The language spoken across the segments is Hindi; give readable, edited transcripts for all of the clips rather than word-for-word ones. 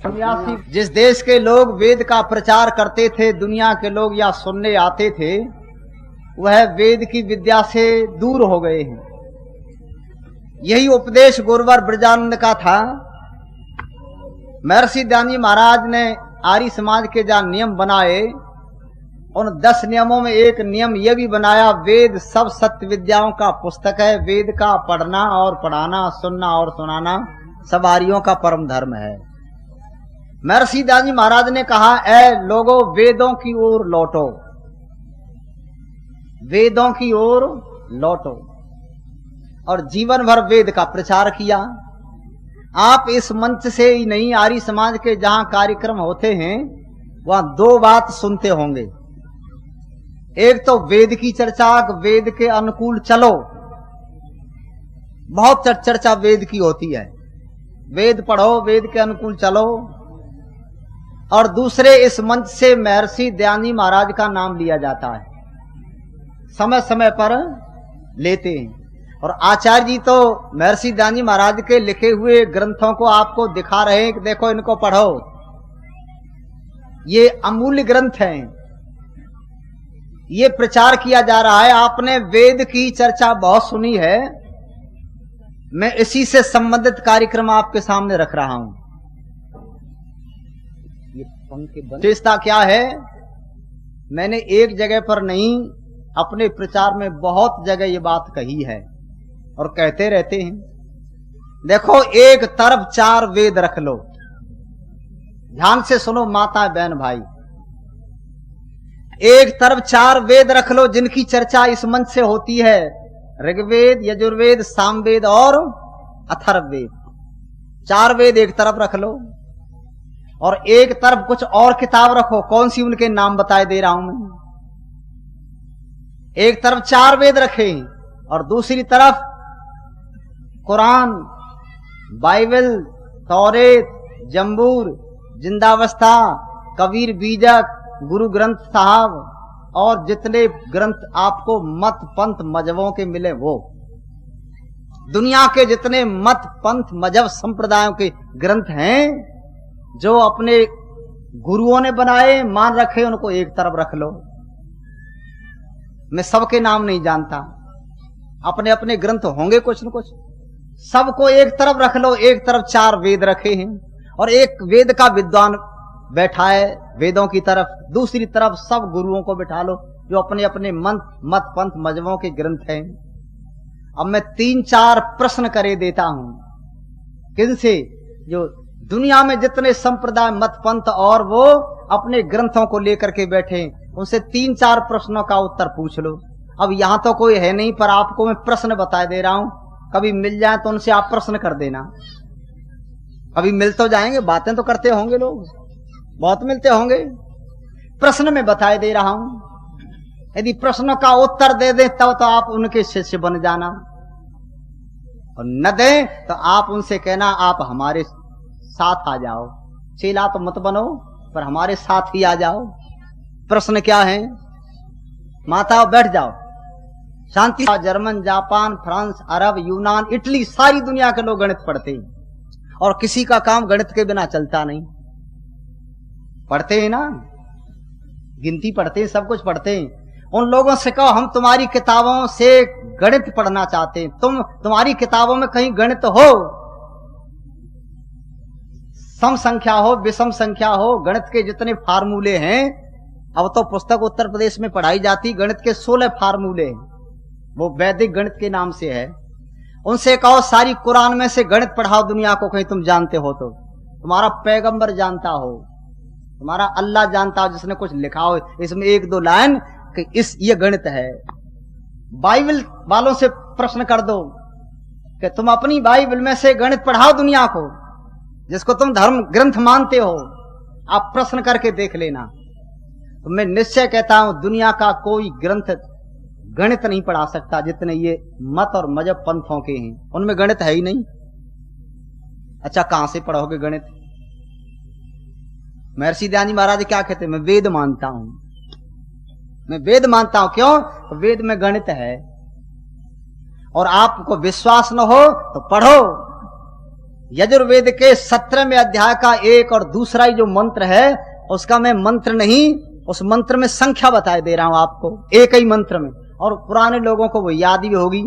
जिस देश के लोग वेद का प्रचार करते थे, दुनिया के लोग या सुनने आते थे, वह वेद की विद्या से दूर हो गए हैं। यही उपदेश गुरुवर ब्रजानंद का था। महर्षि दयानंद जी महाराज ने आर्य समाज के जहां नियम बनाए, उन 10 नियमों में एक नियम यह भी बनाया, वेद सब सत्य विद्याओं का पुस्तक है। वेद का पढ़ना और पढ़ाना, सुनना और सुनाना सब आर्यों का परम धर्म है। महर्षि दयानंद जी महाराज ने कहा, ऐ लोगों, वेदों की ओर लौटो, वेदों की ओर लौटो। और जीवन भर वेद का प्रचार किया। आप इस मंच से ही नहीं, आर्य समाज के जहां कार्यक्रम होते हैं वहां 2 बात सुनते होंगे। एक तो वेद की चर्चा, वेद के अनुकूल चलो, बहुत चर्चा वेद की होती है, वेद पढ़ो, वेद के अनुकूल चलो। और दूसरे, इस मंच से महर्षि दयानंद जी महाराज का नाम लिया जाता है, समय समय पर लेते हैं। और आचार्य जी तो महर्षि दयानंद जी महाराज के लिखे हुए ग्रंथों को आपको दिखा रहे हैं कि देखो इनको पढ़ो, ये अमूल्य ग्रंथ हैं, ये प्रचार किया जा रहा है। आपने वेद की चर्चा बहुत सुनी है, मैं इसी से संबंधित कार्यक्रम आपके सामने रख रहा हूं। ये विशेषता क्या है? मैंने एक जगह पर नहीं, अपने प्रचार में बहुत जगह ये बात कही है और कहते रहते हैं। देखो, एक तरफ 4 वेद रख लो, ध्यान से सुनो माता बहन भाई, एक तरफ 4 वेद रख लो जिनकी चर्चा इस मंच से होती है, ऋग्वेद, यजुर्वेद, सामवेद और अथर्ववेद। 4 वेद एक तरफ रख लो और एक तरफ कुछ और किताब रखो। कौन सी, उनके नाम बताए दे रहा हूं मैं। एक तरफ 4 वेद रखे और दूसरी तरफ कुरान, बाइबल, तौरेत, जंबूर, जिंदावस्था, कबीर बीजक, गुरु ग्रंथ साहब और जितने ग्रंथ आपको मत पंथ मजहबों के मिले, वो दुनिया के जितने मत पंथ मजहब संप्रदायों के ग्रंथ हैं जो अपने गुरुओं ने बनाए, मान रखे, उनको एक तरफ रख लो। मैं सबके नाम नहीं जानता, अपने अपने ग्रंथ होंगे कुछ न कुछ, सबको एक तरफ रख लो। एक तरफ 4 वेद रखे हैं और एक वेद का विद्वान बैठा है वेदों की तरफ, दूसरी तरफ सब गुरुओं को बिठा लो जो अपने अपने मत पंथ मजहबों के ग्रंथ हैं। अब मैं 3-4 प्रश्न करे देता हूं। किनसे? जो दुनिया में जितने संप्रदाय, मत पंथ और वो अपने ग्रंथों को लेकर के बैठे, उनसे 3-4 प्रश्नों का उत्तर पूछ लो। अब यहां तो कोई है नहीं, पर आपको मैं प्रश्न बता दे रहा हूं, कभी मिल जाए तो उनसे आप प्रश्न कर देना। कभी मिल तो जाएंगे, बातें तो करते होंगे लोग, बहुत मिलते होंगे। प्रश्न में बताए दे रहा हूं, यदि प्रश्नों का उत्तर दे दे तब तो आप उनके शिष्य बन जाना, और न दे तो आप उनसे कहना आप हमारे साथ आ जाओ। चेला तो मत बनो, पर हमारे साथ ही आ जाओ। प्रश्न क्या है? माता बैठ जाओ, शांति। जर्मन, जापान, फ्रांस, अरब, यूनान, इटली, सारी दुनिया के लोग गणित पढ़ते हैं और किसी का काम गणित के बिना चलता नहीं। पढ़ते हैं ना, गिनती पढ़ते हैं, सब कुछ पढ़ते हैं। उन लोगों से कहो हम तुम्हारी किताबों से गणित पढ़ना चाहते हैं, तुम्हारी किताबों में कहीं गणित हो, सम संख्या हो, विषम संख्या हो, गणित के जितने फार्मूले हैं, अब तो पुस्तक उत्तर प्रदेश में पढ़ाई जाती, गणित के 16 फार्मूले हैं, वो वैदिक गणित के नाम से है। उनसे कहो सारी कुरान में से गणित पढ़ाओ दुनिया को, कहीं तुम जानते हो तो, तुम्हारा पैगंबर जानता हो, तुम्हारा अल्लाह जानता हो, जिसने कुछ लिखा हो इसमें 1-2 लाइन कि ये गणित है। बाइबल वालों से प्रश्न कर दो कि तुम अपनी बाइबल में से गणित पढ़ाओ दुनिया को, जिसको तुम धर्म ग्रंथ मानते हो, आप प्रश्न करके देख लेना। तो मैं निश्चय कहता हूं दुनिया का कोई ग्रंथ गणित नहीं पढ़ा सकता जितने ये मत और मजहब पंथों के हैं, उनमें गणित है ही नहीं। अच्छा, कहां से पढ़ोगे गणित? महर्षि दयानंद जी महाराज क्या कहते हैं? मैं वेद मानता हूं, मैं वेद मानता हूं। क्यों? वेद में गणित है। और आपको विश्वास न हो तो पढ़ो, यजुर्वेद के 17वें अध्याय का एक और दूसरा ही जो मंत्र है, उसका मैं मंत्र नहीं, उस मंत्र में संख्या बताए दे रहा हूं आपको, एक ही मंत्र में। और पुराने लोगों को वो याद भी होगी।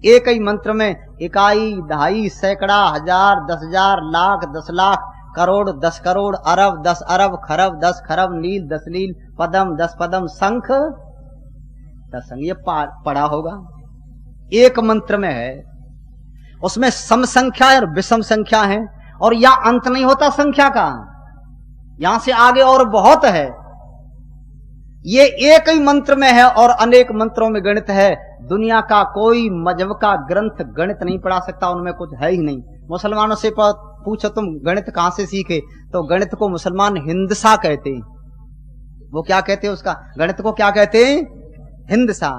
एक ही मंत्र में इकाई, दहाई, सैकड़ा, हजार, 10,000, लाख, 10 लाख, करोड़, 10 करोड़, अरब, 10 अरब, खरब, 10 खरब, नील, 10 नील, पदम, 10 पदम, शंख, 10 शंख। ये पढ़ा होगा, एक मंत्र में है। उसमें सम संख्या और विषम संख्या है, और यहां अंत नहीं होता संख्या का, यहां से आगे और बहुत है। ये एक ही मंत्र में है और अनेक मंत्रों में गणित है। दुनिया का कोई मजहब का ग्रंथ गणित नहीं पढ़ा सकता, उनमें कुछ है ही नहीं। मुसलमानों से पूछो तुम गणित कहां से सीखे, तो गणित को मुसलमान हिंदसा कहते हैं। वो क्या कहते हैं उसका, गणित को क्या कहते हैं, हिंदसा,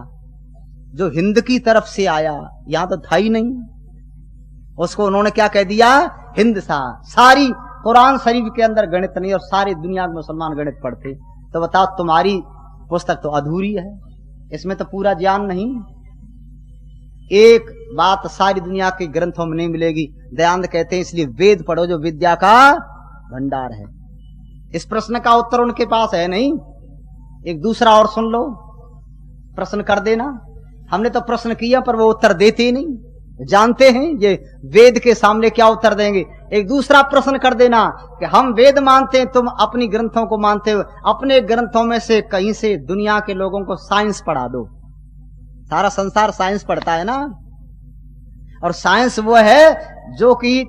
जो हिंद की तरफ से आया, यहां तो था ही नहीं, उसको उन्होंने क्या कह दिया, हिंदसा। सारी कुरान शरीफ के अंदर गणित नहीं और सारी दुनिया में मुसलमान गणित पढ़ते। तो बताओ, तुम्हारी पुस्तक तो अधूरी है, इसमें तो पूरा ज्ञान नहीं। एक बात सारी दुनिया के ग्रंथों में नहीं मिलेगी। दयानंद कहते हैं इसलिए वेद पढ़ो जो विद्या का भंडार है। इस प्रश्न का उत्तर उनके पास है नहीं। एक दूसरा और सुन लो, प्रश्न कर देना। हमने तो प्रश्न किया पर वो उत्तर देते ही नहीं, जानते हैं ये वेद के सामने क्या उत्तर देंगे। एक दूसरा प्रश्न कर देना कि हम वेद मानते हैं, तुम अपनी ग्रंथों को मानते हो, अपने ग्रंथों में से कहीं से दुनिया के लोगों को साइंस पढ़ा दो। सारा संसार साइंस पढ़ता है ना, और साइंस वो है जो कि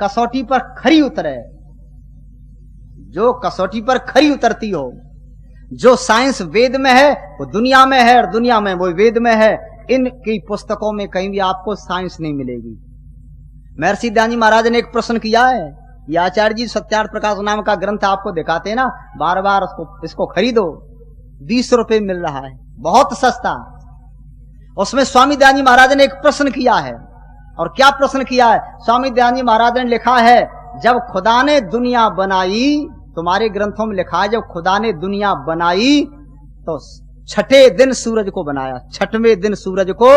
कसौटी पर खरी उतरे, जो कसौटी पर खरी उतरती हो। जो साइंस वेद में है वो दुनिया में है, और दुनिया में वो वेद में है। इनकी पुस्तकों में कहीं भी आपको साइंस नहीं मिलेगी। महर्षि दयानंद जी महाराज ने एक प्रश्न किया है, ये आचार्य जी सत्यार्थ प्रकाश नाम का ग्रंथ आपको दिखाते हैं ना, बार बार इसको खरीदो, 20 रुपए मिल रहा है, बहुत सस्ता। उसमें स्वामी दयानंद जी महाराज ने एक प्रश्न किया है, और क्या प्रश्न किया है, स्वामी दयानंद जी महाराज ने लिखा है, जब खुदा ने दुनिया बनाई, तुम्हारे ग्रंथों में लिखा है, जब खुदा ने दुनिया बनाई तो छठे दिन सूरज को बनाया, छठवें दिन सूरज को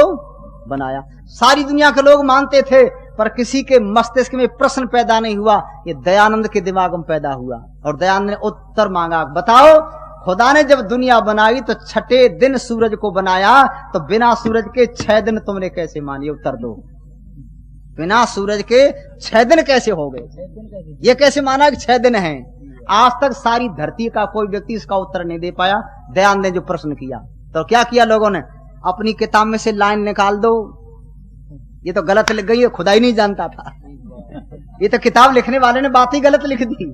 बनाया। सारी दुनिया के लोग मानते थे, पर किसी के मस्तिष्क में प्रश्न पैदा नहीं हुआ। ये दयानंद के दिमाग में पैदा हुआ, और दयानंद ने उत्तर मांगा, बताओ खुदा ने जब दुनिया बनाई तो छठे दिन सूरज को बनाया, तो बिना सूरज के 6 दिन तुमने कैसे मानी, उत्तर दो। बिना सूरज के 6 दिन कैसे हो गए, ये कैसे माना कि 6 दिन हैं। आज तक सारी धरती का कोई व्यक्ति इसका उत्तर नहीं दे पाया। दयानंद ने जो प्रश्न किया, तो क्या किया लोगों ने, अपनी किताब में से लाइन निकाल दो, ये तो गलत लिख गई है, खुदा ही नहीं जानता था, ये तो किताब लिखने वाले ने बात ही गलत लिख दी,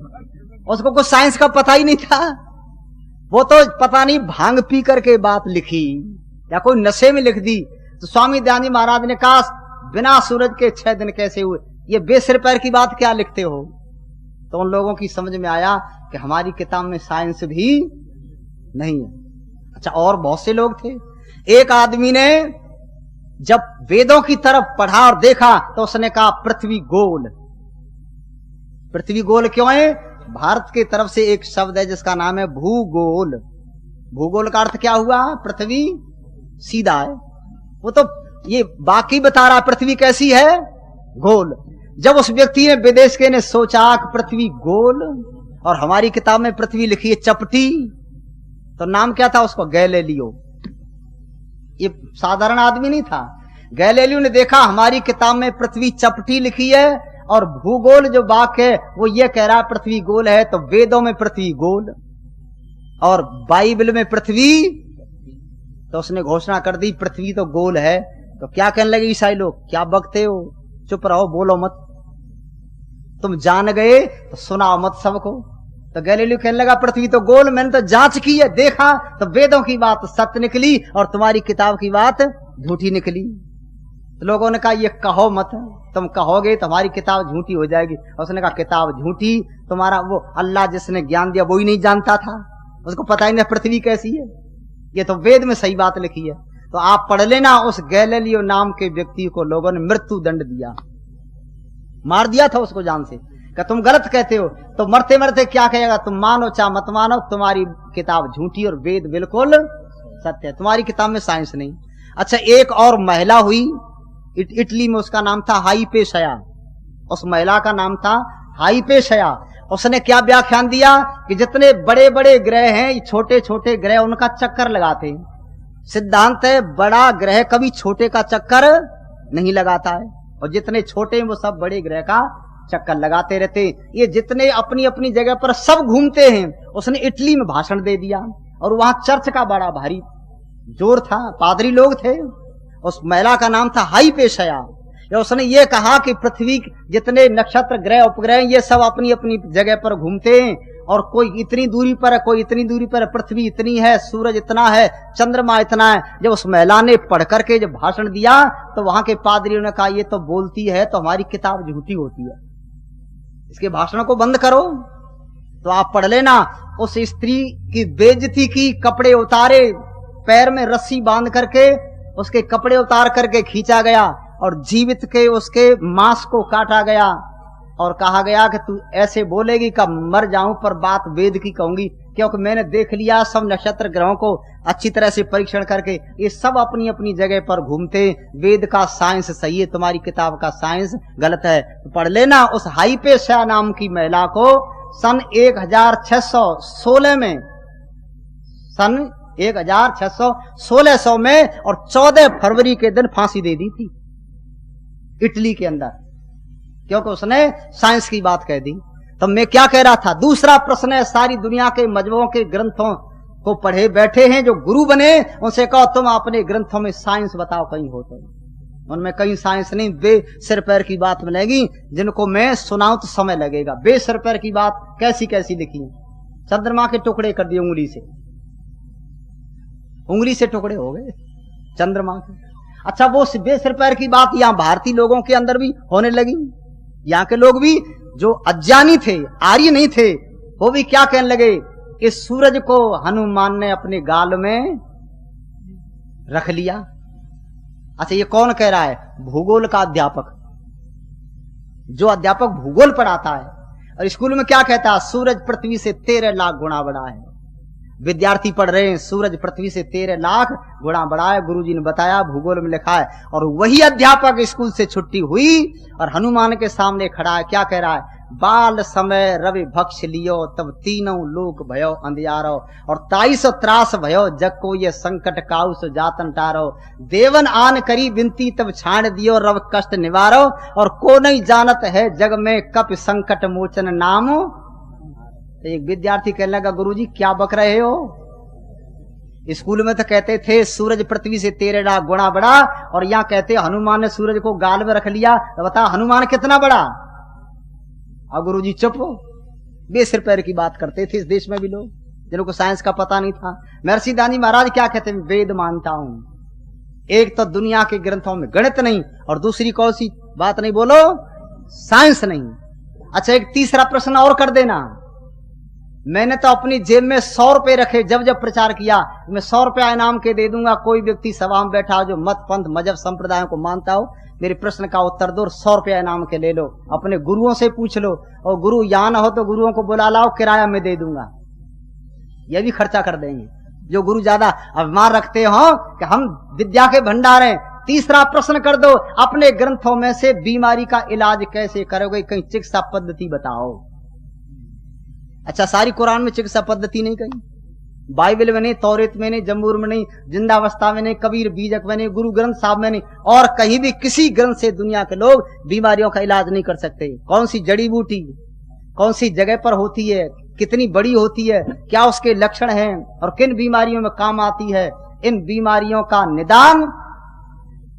उसको कुछ साइंस का पता ही नहीं था। वो तो पता नहीं भांग पी करके बात लिखी या कोई नशे में लिख दी। तो स्वामी दयानंद जी महाराज ने कहा, बिना सूरज के 6 दिन कैसे हुए, ये बेसिर पैर की बात क्या लिखते हो। तो उन लोगों की समझ में आया कि हमारी किताब में साइंस भी नहीं है। अच्छा, और बहुत से लोग थे। एक आदमी ने जब वेदों की तरफ पढ़ा और देखा, तो उसने कहा पृथ्वी गोल। पृथ्वी गोल क्यों है, भारत की तरफ से एक शब्द है जिसका नाम है भूगोल। भूगोल का अर्थ क्या हुआ, पृथ्वी सीधा है। वो तो ये बाकी बता रहा पृथ्वी कैसी है, गोल। जब उस व्यक्ति ने, विदेश के ने सोचा कि पृथ्वी गोल, और हमारी किताब में पृथ्वी लिखी है चपटी, तो नाम क्या था उसको, गैलीलियो। ये साधारण आदमी नहीं था। गैलीलियो ने देखा हमारी किताब में पृथ्वी चपटी लिखी है, और भूगोल जो वाक्य है वो ये कह रहा है पृथ्वी गोल है, तो वेदों में पृथ्वी गोल और बाइबल में पृथ्वी, तो उसने घोषणा कर दी पृथ्वी तो गोल है। तो क्या कहने लगे ईसाई लोग, क्या बकते हो, चुप रहो, बोलो मत, तुम जान गए तो सुनाओ मत सबको। तो गैलीलियो कहने लगा पृथ्वी तो गोल, मैंने तो जांच की है, देखा तो वेदों की बात सत्य निकली और तुम्हारी किताब की बात झूठी निकली। तो लोगों ने कहा ये कहो मत, तुम कहोगे तो हमारी किताब झूठी हो जाएगी। उसने कहा किताब झूठी, तुम्हारा वो अल्लाह जिसने ज्ञान दिया वो ही नहीं जानता था, उसको पता ही नहीं पृथ्वी कैसी है, ये तो वेद में सही बात लिखी है। तो आप पढ़ लेना, उस गैलीलियो नाम के व्यक्ति को लोगों ने मृत्यु दंड दिया, मार दिया था उसको जान से, कि तुम गलत कहते हो। तो मरते मरते क्या कहेगा, तुम मानो चाहे मत मानो, तुम्हारी किताब झूठी और वेद बिल्कुल सत्य है, तुम्हारी किताब में साइंस नहीं। अच्छा, एक और महिला हुई इटली में, उसका नाम था हाइपेशया। उस महिला का नाम था हाइपेशया। उसने क्या व्याख्यान दिया कि जितने बड़े बड़े ग्रह हैं, छोटे छोटे ग्रह उनका चक्कर लगाते हैं। सिद्धांत है बड़ा ग्रह कभी छोटे का चक्कर नहीं लगाता है, और जितने छोटे हैं वो सब बड़े ग्रह का चक्कर लगाते रहते हैं। ये जितने अपनी अपनी जगह पर सब घूमते हैं। उसने इटली में भाषण दे दिया और वहां चर्च का बड़ा भारी जोर था, पादरी लोग थे। उस महिला का नाम था हाइपेशया। उसने ये कहा कि पृथ्वी जितने नक्षत्र ग्रह उपग्रह ये सब अपनी अपनी जगह पर घूमते हैं, और कोई इतनी दूरी पर है, कोई इतनी दूरी पर है, पृथ्वी इतनी है, सूरज इतना है, चंद्रमा इतना है। जब उस महिला ने पढ़ करके जब भाषण दिया तो वहां के पादरियों ने कहा ये तो बोलती है तो हमारी किताब झूठी होती है, इसके भाषण को बंद करो। तो आप पढ़ लेना, उस स्त्री की बेइज्जती की, कपड़े उतारे, पैर में रस्सी बांध करके उसके कपड़े उतार करके खींचा गया और जीवित के उसके मांस को काटा गया और कहा गया कि तू ऐसे बोलेगी कि मर जाऊं पर बात वेद की कहूंगी, क्योंकि मैंने देख लिया सब नक्षत्र ग्रहों को अच्छी तरह से परीक्षण करके ये सब अपनी अपनी जगह पर घूमते। वेद का साइंस सही है, तुम्हारी किताब का साइंस गलत है। तो पढ़ लेना। उस हाइपेशया नाम की महिला को सन 1616 में, सन 1616 में और 14 फरवरी के दिन फांसी दे दी थी इटली के अंदर, क्योंकि उसने साइंस की बात कह दी। तो मैं क्या कह रहा था, दूसरा प्रश्न है, सारी दुनिया के मजहबों के ग्रंथों को पढ़े बैठे हैं जो गुरु बने, उनसे कहो तुम अपने ग्रंथों में साइंस बताओ, कहीं हो तो। उनमें कहीं साइंस नहीं, बे सिर पैर की बात मिलेगी जिनको मैं सुनाऊं तो समय लगेगा। बे सिर पैर की बात कैसी कैसी लिखी है, चंद्रमा के टुकड़े कर दिए उंगली से, उंगली से टुकड़े हो गए चंद्रमा के। अच्छा वो बे सिर पैर की बात यहां भारतीय लोगों के अंदर भी होने लगी। यहाँ के लोग भी जो अज्ञानी थे, आर्य नहीं थे, वो भी क्या कहने लगे, इस सूरज को हनुमान ने अपने गाल में रख लिया। अच्छा ये कौन कह रहा है, भूगोल का अध्यापक, जो अध्यापक भूगोल पढ़ाता है और स्कूल में क्या कहता है, सूरज पृथ्वी से 13 लाख गुना बड़ा है। विद्यार्थी पढ़ रहे हैं सूरज पृथ्वी से 13 लाख गुना बड़ा है, गुरुजी ने बताया, भूगोल में लिखा है। और वही अध्यापक स्कूल से छुट्टी हुई और हनुमान के सामने खड़ा है, क्या कह रहा है, बाल समय रवि भक्ष लियो तब तीनों लोक भयो अंधियारो और 23 त्रास भयो जग को ये संकट काउस जातन टारो देवन आन करी विनती तब छाण दियो रव कष्ट निवारो और को नहीं जानत है जग में कप संकट मोचन नाम। एक विद्यार्थी कहने लगा, गुरुजी क्या बक रहे हो, स्कूल में तो कहते थे सूरज पृथ्वी से 13 लाख गुना बड़ा और यहाँ कहते हनुमान ने सूरज को गाल में रख लिया, तो बता हनुमान कितना बड़ा। और गुरुजी चुप हो, बेसिर पैर की बात करते थे इस देश में भी लोग जिनको साइंस का पता नहीं था। महर्षि दानी महाराज क्या कहते हैं, वेद मानता हूं, एक तो दुनिया के ग्रंथों में गणित नहीं और दूसरी कौन सी बात नहीं बोलो, साइंस नहीं। अच्छा एक तीसरा प्रश्न और कर देना, मैंने तो अपनी जेब में 100 रुपए रखे, जब जब प्रचार किया मैं 100 रुपया इनाम के दे दूंगा, कोई व्यक्ति सभा में बैठा हो जो मत पंथ मजहब संप्रदायों को मानता हो, मेरे प्रश्न का उत्तर दो, 100 रुपया इनाम के ले लो, अपने गुरुओं से पूछ लो, और गुरु यहां ना हो तो गुरुओं को बुला लाओ, किराया में दे दूंगा, यह भी खर्चा कर देंगे। जो गुरु ज्यादा अभिमान रखते हो कि हम विद्या के भंडार हैं। तीसरा प्रश्न कर दो, अपने ग्रंथों में से बीमारी का इलाज कैसे करोगे, कहीं चिकित्सा पद्धति बताओ। अच्छा सारी कुरान में चिकित्सा पद्धति नहीं, कहीं बाइबल में नहीं, तौरेत में नहीं, जम्बूर में नहीं, जिंदावस्था में नहीं, कबीर बीजक में नहीं, गुरु ग्रंथ साहब में नहीं, और कहीं भी किसी ग्रंथ से दुनिया के लोग बीमारियों का इलाज नहीं कर सकते। कौन सी जड़ी बूटी कौन सी जगह पर होती है, कितनी बड़ी होती है, क्या उसके लक्षण हैं और किन बीमारियों में काम आती है, इन बीमारियों का निदान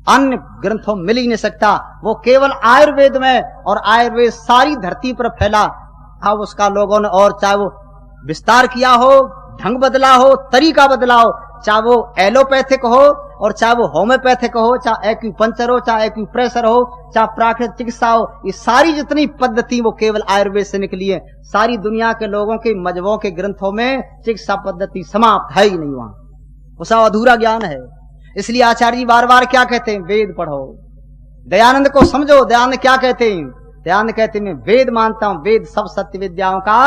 अन्य ग्रंथों मिल ही नहीं सकता। वो केवल आयुर्वेद में, और आयुर्वेद सारी धरती पर फैला, अब उसका लोगों ने और चाहे वो विस्तार किया हो, ढंग बदला हो, तरीका बदला हो, चाहे वो एलोपैथिक हो और चाहे वो होम्योपैथिक हो, चाहे एक्यूपंक्चर हो, चाहे एक्यूप्रेशर हो, चाहे प्राकृतिक चिकित्सा हो, ये सारी जितनी पद्धति वो केवल आयुर्वेद से निकली है। सारी दुनिया के लोगों के मजहबों के ग्रंथों में चिकित्सा पद्धति समाप्त है ही नहीं, वहां वो सब अधूरा ज्ञान है। इसलिए आचार्य जी बार बार क्या कहते हैं, वेद पढ़ो, दयानंद को समझो। दयानंद क्या कहते हैं, दयानंद कहते हैं मैं वेद मानता हूं, वेद सब सत्य विद्याओं का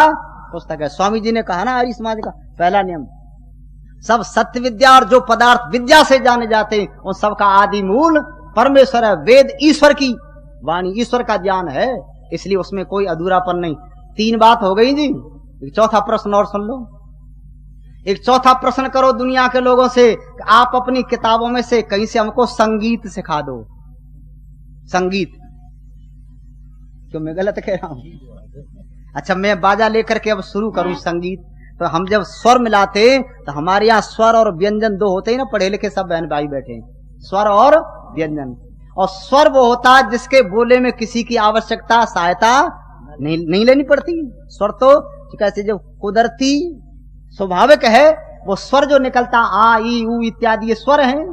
पुस्तक है। स्वामी जी ने कहा ना आर्य समाज का पहला नियम, सब सत्य विद्या और जो पदार्थ विद्या से जाने जाते हैं उन सबका आदि मूल परमेश्वर है। वेद ईश्वर की वाणी, ईश्वर का ज्ञान है। इसलिए उसमें कोई अधूरापन नहीं। 3 बात हो गई जी। एक चौथा प्रश्न और सुन लो। एक चौथा प्रश्न करो दुनिया के लोगों से, आप अपनी किताबों में से कहीं से हमको संगीत सिखा दो। संगीत क्यों, मैं गलत कह रहा हूं? अच्छा, मैं बाजा लेकर के अब शुरू करूं संगीत। तो हम जब स्वर मिलाते तो हमारे यहाँ स्वर और व्यंजन 2 होते हैं ना, पढ़े लिखे सब बहन भाई बैठे हैं, स्वर और व्यंजन। और स्वर वो होता है जिसके बोले में किसी की आवश्यकता सहायता नहीं लेनी पड़ती। स्वर तो कैसे जो कुदरती स्वाभाविक है, वो स्वर जो निकलता आ ई ऊ इत्यादि ये स्वर हैं।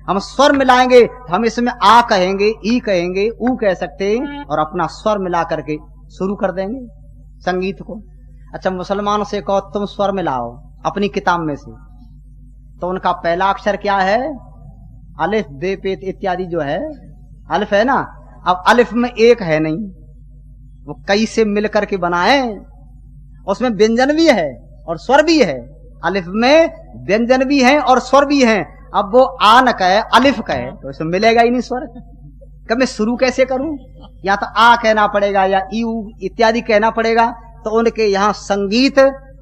हम स्वर मिलाएंगे, हम इसमें आ कहेंगे, ई कहेंगे, ऊ कह सकते हैं और अपना स्वर मिला करके शुरू कर देंगे संगीत को। अच्छा, मुसलमानों से कहो तुम स्वर मिलाओ अपनी किताब में से, तो उनका पहला अक्षर क्या है? अलिफ बे पे इत्यादि जो है, अलिफ है ना। अब अलिफ में एक है नहीं, वो कई से मिलकर के बनाए, उसमें व्यंजन भी है और स्वर भी है। अलिफ में व्यंजन भी है और स्वर भी है। अब वो आ न कहे अलिफ कहे तो इसमें मिलेगा ही नहीं स्वर। कब मैं शुरू कैसे करूं? या तो आ कहना पड़ेगा या ई ऊ इत्यादि कहना पड़ेगा। तो उनके यहाँ संगीत,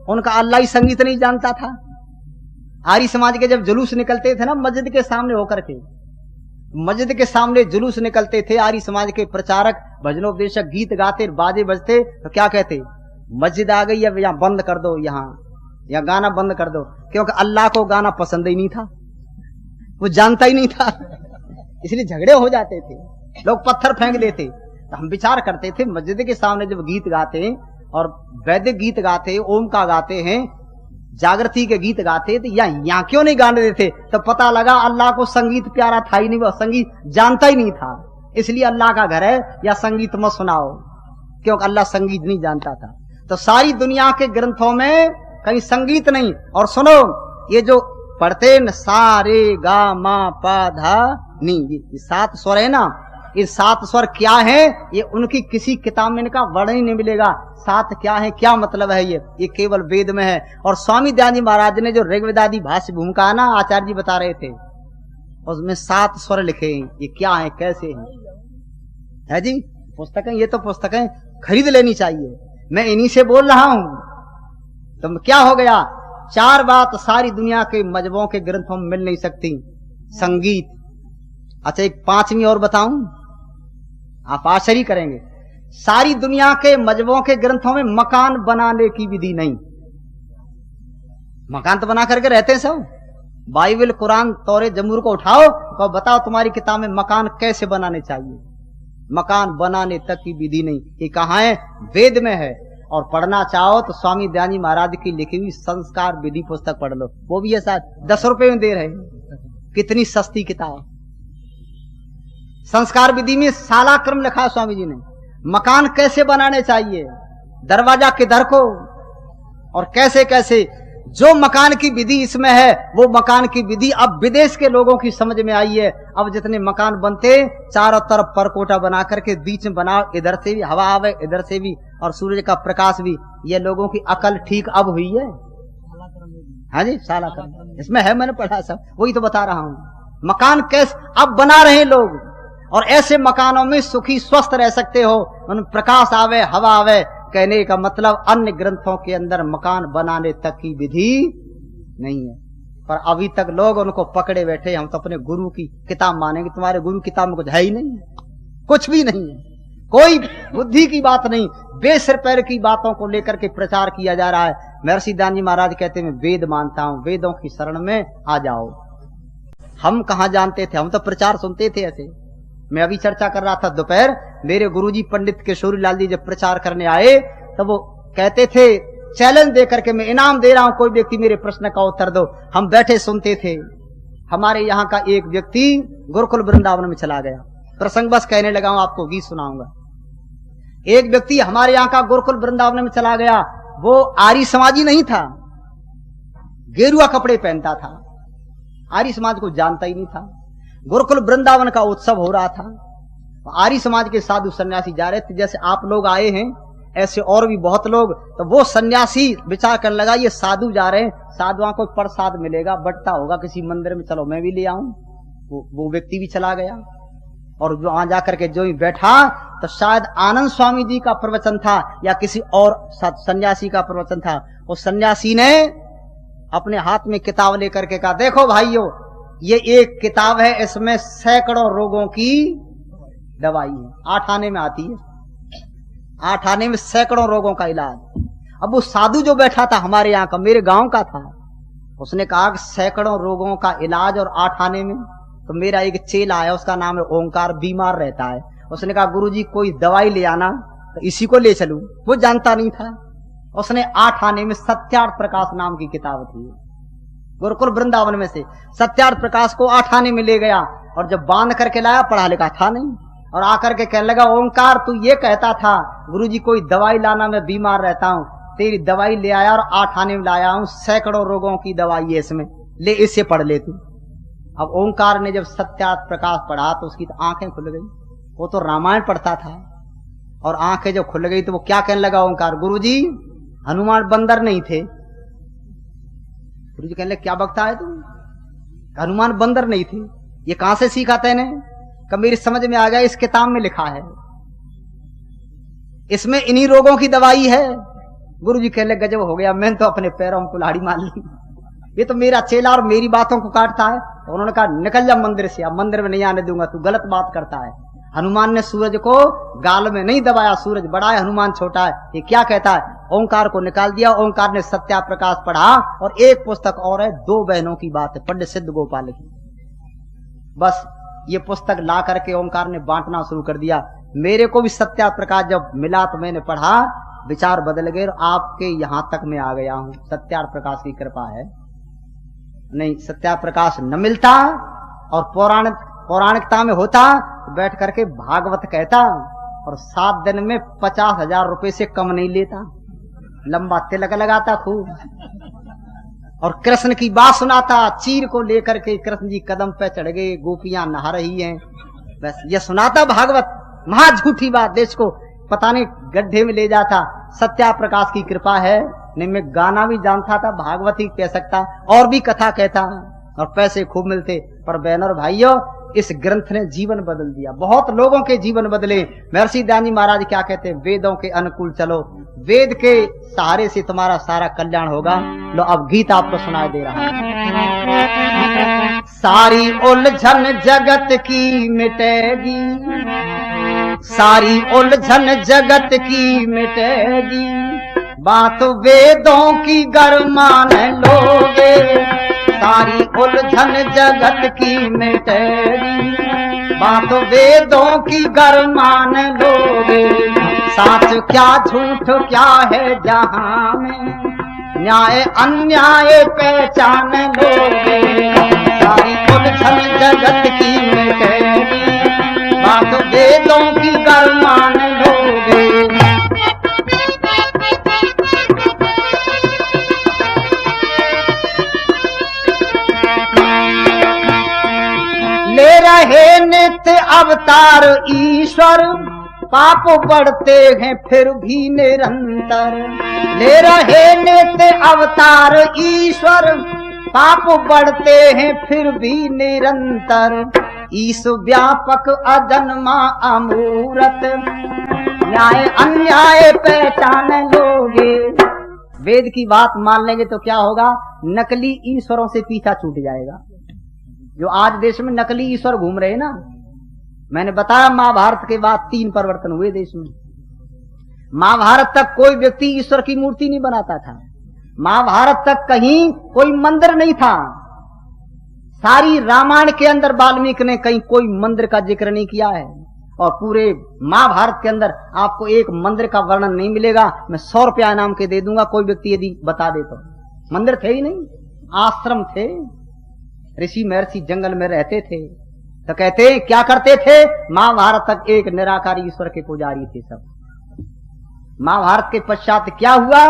उनका अल्लाह ही संगीत नहीं जानता था। आर्य समाज के जब जुलूस निकलते थे ना मस्जिद के सामने होकर के, मस्जिद के सामने जुलूस निकलते थे, आर्य समाज के प्रचारक भजनोपदेशक गीत गाते, बाजे बजते, तो क्या कहते? मस्जिद आ गई है, यहाँ बंद कर दो, यहाँ गाना बंद कर दो। क्योंकि अल्लाह को गाना पसंद ही नहीं था, वो जानता ही नहीं था, इसलिए झगड़े हो जाते थे, लोग पत्थर फेंक देते। तो हम विचार करते थे मस्जिद के सामने जब गीत गाते और वैदिक गीत गाते, ओम का गाते हैं, जागृति के गीत गाते, तो यहाँ क्यों नहीं गाने देते? तो पता लगा अल्लाह को संगीत प्यारा था ही नहीं, वो संगीत जानता ही नहीं था, इसलिए अल्लाह का घर है या संगीत मत सुनाओ, क्योंकि अल्लाह संगीत नहीं जानता था। तो सारी दुनिया के ग्रंथों में कहीं संगीत नहीं। और सुनो, ये जो पढ़ते न सारे गा मा पा धा नी, ये 7 स्वर है ना, ये 7 स्वर क्या है? ये उनकी किसी किताब में इनका वर्णन ही नहीं मिलेगा। 7 क्या है, क्या मतलब है? ये केवल वेद में है। और स्वामी दयानंद जी महाराज ने जो ऋग्वेदादि भाष्य भूमिका है ना, आचार्य जी बता रहे थे, उसमें 7 स्वर लिखे हैं। ये क्या है, कैसे है जी? पुस्तकें, ये तो पुस्तकें खरीद लेनी चाहिए, मैं इन्हीं से बोल रहा हूं। तो क्या हो गया? 4 बात सारी दुनिया के मजहबों के ग्रंथों में मिल नहीं सकती। संगीत। अच्छा, एक 5वीं और बताऊं, आप आश्चर्य करेंगे। सारी दुनिया के मजहबों के ग्रंथों में मकान बनाने की विधि नहीं। मकान तो बना करके रहते हैं सब, बाइबल कुरान तौरे जमूर को उठाओ, तो बताओ तुम्हारी किताब में मकान कैसे बनाने चाहिए? मकान बनाने तक की विधि नहीं। ये कहाँ है? वेद में है। और पढ़ना चाहो तो स्वामी दयानंद जी महाराज की लिखी हुई संस्कार विधि पुस्तक पढ़ लो, वो भी ऐसा 10 रुपए में दे रहे हैं, कितनी सस्ती किताब। संस्कार विधि में साला क्रम लिखा है स्वामी जी ने, मकान कैसे बनाने चाहिए, दरवाजा किधर को, और कैसे कैसे। जो मकान की विधि इसमें है, वो मकान की विधि अब विदेश के लोगों की समझ में आई है। अब जितने मकान बनते, चारों तरफ परकोटा बना करके बीच में बनाओ, इधर से भी हवा आवे, इधर से भी, और सूरज का प्रकाश भी। ये लोगों की अकल ठीक अब हुई है। हाँ जी, साला क्रम इसमें है, मैंने पढ़ा सब, वही तो बता रहा हूं। मकान कैसे अब बना रहे लोग, और ऐसे मकानों में सुखी स्वस्थ रह सकते हो, उनमें प्रकाश आवे, हवा आवे। कहने का मतलब अन्य ग्रंथों के अंदर मकान बनाने तक की विधि नहीं है, पर अभी तक लोग उनको पकड़े बैठे। हम तो अपने गुरु की किताब मानेंगे, तुम्हारे गुरु की किताब में कुछ है ही नहीं, कुछ भी नहीं है, कोई बुद्धि की बात नहीं, बेसिर पैर की बातों को लेकर के प्रचार किया जा रहा है। महर्षि दयानंद जी महाराज कहते हैं, मैं वेद मानता हूं, वेदों की शरण में आ जाओ। हम कहां जानते थे, हम तो प्रचार सुनते थे ऐसे। मैं अभी चर्चा कर रहा था दोपहर, मेरे गुरुजी पंडित किशोरीलाल जी जब प्रचार करने आए, तो वो कहते थे चैलेंज दे करके, मैं इनाम दे रहा हूं, कोई व्यक्ति मेरे प्रश्न का उत्तर दो। हम बैठे सुनते थे। हमारे यहाँ का एक व्यक्ति गुरुकुल वृंदावन में चला गया, प्रसंग बस कहने लगा हूं, आपको गीत सुनाऊंगा। एक व्यक्ति हमारे यहाँ का गुरुकुल वृंदावन में चला गया, वो आर्य समाजी नहीं था, गेरुआ कपड़े पहनता था, आर्य समाज को जानता ही नहीं था। गुरुकुल वृंदावन का उत्सव हो रहा था, आर्य समाज के साधु सन्यासी जा रहे थे, जैसे आप लोग आए हैं ऐसे और भी बहुत लोग। तो वो सन्यासी विचार करने लगा, ये साधु जा रहे हैं, साधुओं को प्रसाद मिलेगा, बंटता होगा किसी मंदिर में, चलो मैं भी ले आऊं। वो व्यक्ति भी चला गया, और वहां जाकर के जो ही बैठा तो शायद आनंद स्वामी जी का प्रवचन था या किसी और सन्यासी का प्रवचन था। उस सन्यासी ने अपने हाथ में किताब लेकर के कहा, देखो भाइयों, ये एक किताब है, इसमें सैकड़ों रोगों की दवाई है। 8 आने में आती है, 8 आने में सैकड़ों रोगों का इलाज। अब वो साधु जो बैठा था हमारे यहाँ का, मेरे गांव का था, उसने कहा कि सैकड़ों रोगों का इलाज और 8 आने में। तो मेरा एक चेला है, उसका नाम है ओंकार, बीमार रहता है। उसने कहा, गुरुजी कोई दवाई ले आना, तो इसी को ले चलूं। वो जानता नहीं था। उसने 8 आने में सत्यार्थ प्रकाश नाम की किताब थी, गुरुकुल वृंदावन में से सत्यार्थ प्रकाश को 8 आने में ले गया। और जब बांध करके लाया, पढ़ा लिखा था नहीं, और आकर के कहने लगा, ओंकार तू ये कहता था गुरुजी कोई दवाई लाना, मैं बीमार रहता हूं, तेरी दवाई ले आया और 8 आने में लाया हूं, सैकड़ों रोगों की दवाई है इसमें, ले इससे पढ़ ले तू। अब ओंकार ने जब सत्यार्थ प्रकाश पढ़ा तो उसकी तो आंखें खुल गई। वो तो रामायण पढ़ता था, और आंखें जब खुल गई तो वो क्या कहने लगा ओंकार, गुरुजी हनुमान बंदर नहीं थे। गुरुजी कहने लगे, क्या बकता है तू, हनुमान बंदर नहीं थे, ये कहां से सीखा तैने? कब मेरी समझ में आ गया, इस किताब में लिखा है, इसमें इन्हीं रोगों की दवाई है। गुरुजी कहने लगे, गजब हो गया, मैंने तो अपने पैरों में कुल्हाड़ी मार ली, ये तो मेरा चेला और मेरी बातों को काटता है। तो उन्होंने कहा, निकल जा मंदिर से, अब मंदिर में नहीं आने दूंगा, तू गलत बात करता है। हनुमान ने सूरज को गाल में नहीं दबाया, सूरज बड़ा है, हनुमान छोटा है, ये क्या कहता है? ओंकार को निकाल दिया। ओंकार ने सत्या प्रकाश पढ़ा, और एक पुस्तक और है, 2 बहनों की बात है, पंडित सिद्ध गोपाल की। बस ये पुस्तक ला करके ओंकार ने बांटना शुरू कर दिया। मेरे को भी सत्या प्रकाश जब मिला तो मैंने पढ़ा, विचार बदल गए, आपके यहां तक मैं आ गया हूं, सत्या प्रकाश की कृपा है। नहीं सत्या प्रकाश न मिलता और पौराणिकता में होता तो बैठ करके भागवत कहता, और 7 दिन में 50,000 रुपए से कम नहीं लेता, लंबा तिलक लगाता खूब, और कृष्ण की बात सुनाता। चीर को लेकर के कृष्ण जी कदम पे चढ़ गए, गोपियां नहा रही हैं, बस ये सुनाता भागवत। महा झूठी बात, देश को पता नहीं गड्ढे में ले जाता। सत्या प्रकाश की कृपा है, नहीं मैं गाना भी जानता था, भागवत ही कह सकता, और भी कथा कहता, और पैसे खूब मिलते। पर बहनों और भाइयों, इस ग्रंथ ने जीवन बदल दिया, बहुत लोगों के जीवन बदले। महर्षि दयानंद जी महाराज क्या कहते हैं, वेदों के अनुकूल चलो, वेद के सहारे से तुम्हारा सारा कल्याण होगा। लो अब गीत आपको सुनाई दे रहा है। सारी उलझन जगत की मिटेगी, सारी उलझन जगत की मिटेगी, बात वेदों की गर मान लोगे, सारी उलझन जगत की मिटेगी, बात वेदों की गर मान लोगे, सच क्या झूठ क्या है जहां में, न्याय अन्याय पहचान लोगे, सारी उलझन जगत की मिटेगी, बात वेदों की गर मान लोगे। ले रहे नित्य अवतार ईश्वर, पाप बढ़ते हैं फिर भी निरंतर, ले रहे नित्य अवतार ईश्वर, पाप बढ़ते हैं फिर भी निरंतर, ईश व्यापक अजन्मा अमूर्त, न्याय अन्याय पहचान लोगे। वेद की बात मान लेंगे तो क्या होगा, नकली ईश्वरों से पीछा छूट जाएगा। जो आज देश में नकली ईश्वर घूम रहे हैं ना, मैंने बताया महाभारत के बाद 3 परिवर्तन हुए देश में। महाभारत तक कोई व्यक्ति ईश्वर की मूर्ति नहीं बनाता था, महाभारत तक कहीं कोई मंदिर नहीं था, सारी रामायण के अंदर वाल्मीकि ने कहीं कोई मंदिर का जिक्र नहीं किया है, और पूरे महाभारत के अंदर आपको एक मंदिर का वर्णन नहीं मिलेगा। मैं 100 रुपया इनाम के दे दूंगा कोई व्यक्ति यदि बता दे तो। मंदिर थे ही नहीं, आश्रम थे, ऋषि महर्षि जंगल में रहते थे। तो कहते क्या करते थे, महाभारत तक एक निराकार ईश्वर के पुजारी थे सब। महाभारत के पश्चात क्या हुआ,